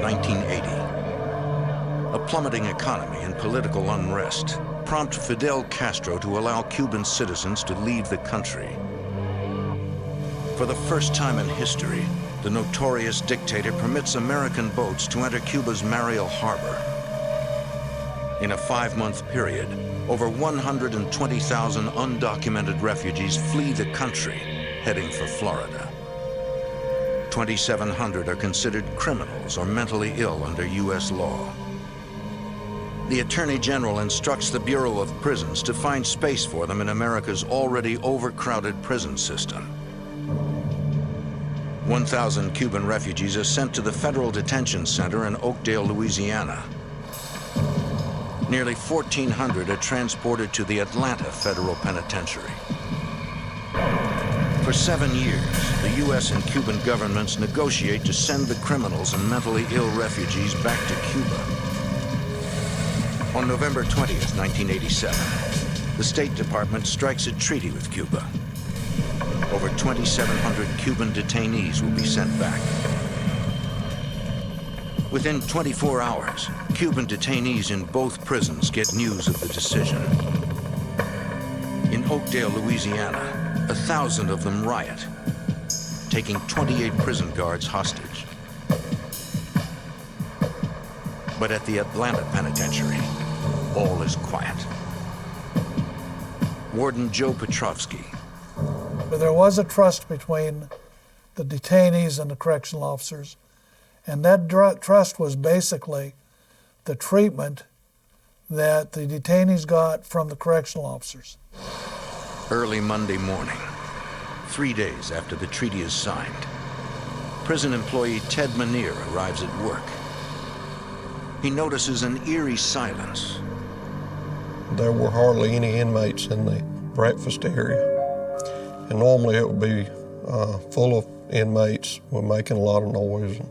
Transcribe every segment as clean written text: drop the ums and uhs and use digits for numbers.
1980. A plummeting economy and political unrest prompt Fidel Castro to allow Cuban citizens to leave the country. For the first time in history, the notorious dictator permits American boats to enter Cuba's Mariel Harbor. In a 5-month period, over 120,000 undocumented refugees flee the country, heading for Florida. 2,700 are considered criminals or mentally ill under U.S. law. The Attorney General instructs the Bureau of Prisons to find space for them in America's already overcrowded prison system. 1,000 Cuban refugees are sent to the Federal Detention Center in Oakdale, Louisiana. Nearly 1,400 are transported to the Atlanta Federal Penitentiary. For 7 years, the U.S. and Cuban governments negotiate to send the criminals and mentally ill refugees back to Cuba. On November 20th, 1987, the State Department strikes a treaty with Cuba. Over 2,700 Cuban detainees will be sent back. Within 24 hours, Cuban detainees in both prisons get news of the decision. In Oakdale, Louisiana, 1,000 of them riot, taking 28 prison guards hostage. But at the Atlanta Penitentiary, all is quiet. Warden Joe Petrovsky. There was a trust between the detainees and the correctional officers, and that trust was basically the treatment that the detainees got from the correctional officers. Early Monday morning, 3 days after the treaty is signed, prison employee Ted Manier arrives at work. He notices an eerie silence. There were hardly any inmates in the breakfast area, and normally it would be full of inmates were making a lot of noise and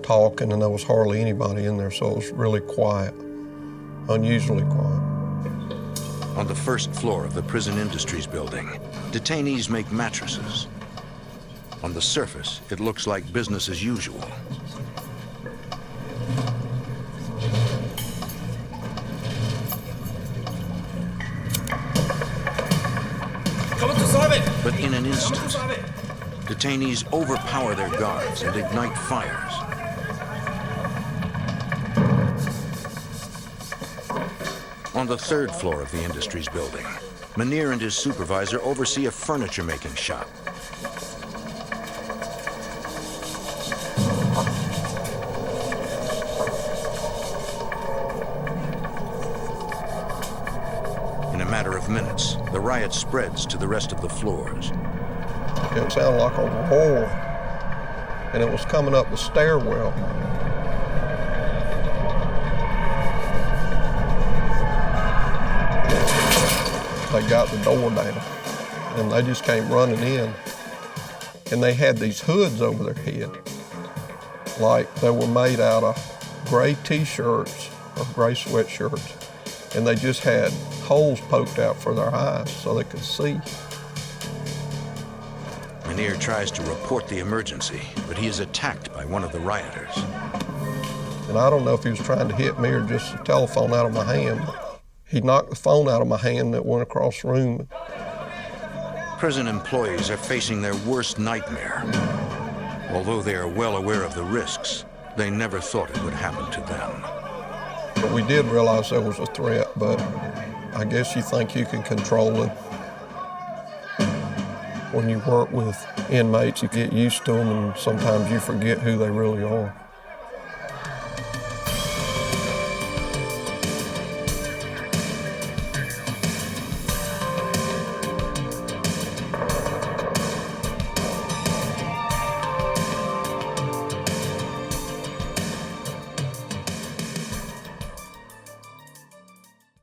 talking, and there was hardly anybody in there, so it was really quiet, unusually quiet. On the first floor of the Prison Industries building, detainees make mattresses. On the surface, it looks like business as usual. But in an instant, detainees overpower their guards and ignite fires. On the third floor of the Industries building, Manier and his supervisor oversee a furniture-making shop. In a matter of minutes, the riot spreads to the rest of the floors. It sounded like a roar, and it was coming up the stairwell. They got the door down, and they just came running in. And they had these hoods over their head, like they were made out of gray T-shirts or gray sweatshirts, and they just had holes poked out for their eyes so they could see. Manier tries to report the emergency, but he is attacked by one of the rioters. And I don't know if he was trying to hit me or just the telephone out of my hand. He knocked the phone out of my hand that went across the room. Prison employees are facing their worst nightmare. Although they are well aware of the risks, they never thought it would happen to them. But we did realize there was a threat, but I guess you think you can control it. When you work with inmates, you get used to them, and sometimes you forget who they really are.